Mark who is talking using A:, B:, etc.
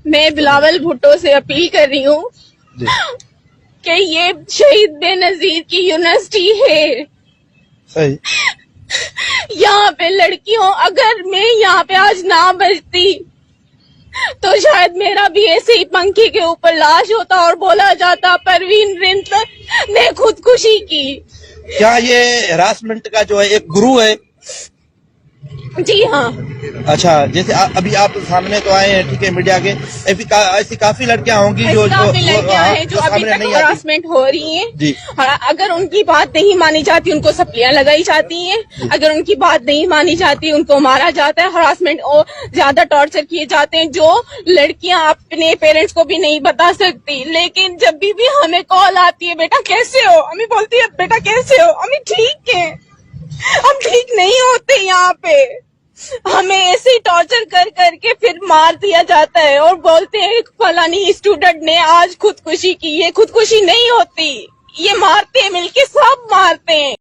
A: میں بلاول بھٹو سے اپیل کر رہی ہوں کہ یہ شہید بے نظیر کی یونیورسٹی ہے.
B: صحیح.
A: یہاں پہ لڑکیوں، اگر میں یہاں پہ آج نہ بچتی تو شاید میرا بھی ایسے ہی پنکھے کے اوپر لاش ہوتا اور بولا جاتا پروین رنت نے خودکشی کی.
B: کیا یہ ہراسمنٹ کا جو ہے ایک گروہ ہے؟
A: جی ہاں.
B: اچھا، جیسے ابھی آپ سامنے تو آئے ہیں، ٹھیک ہے، میڈیا کے، ایسی کافی لڑکیاں ہوں گی جو
A: کافی لڑکیاں ہیں جو ابھی
B: سامنے
A: تک
B: نہیں آتی.
A: ہراسمنٹ ہو رہی ہیں.
B: جی.
A: اگر ان کی بات نہیں مانی جاتی ان کو سپلیاں لگائی جاتی ہیں. اگر ان کی بات نہیں مانی جاتی ان کو مارا جاتا ہے. ہراسمنٹ زیادہ ٹارچر کیے جاتے ہیں جو لڑکیاں اپنے پیرنٹس کو بھی نہیں بتا سکتی. لیکن جب بھی ہمیں کال آتی ہے بیٹا کیسے ہو، امی بولتی ہے بیٹا کیسے ہو، امی ٹھیک ہے. ہم ٹھیک نہیں ہوتے. یہاں پہ ہمیں ایسے ٹارچر کر کر کے پھر مار دیا جاتا ہے اور بولتے ہیں فلانی اسٹوڈنٹ نے آج خودکشی کی. یہ خودکشی نہیں ہوتی، یہ مارتے ہیں، مل کے سب مارتے ہیں.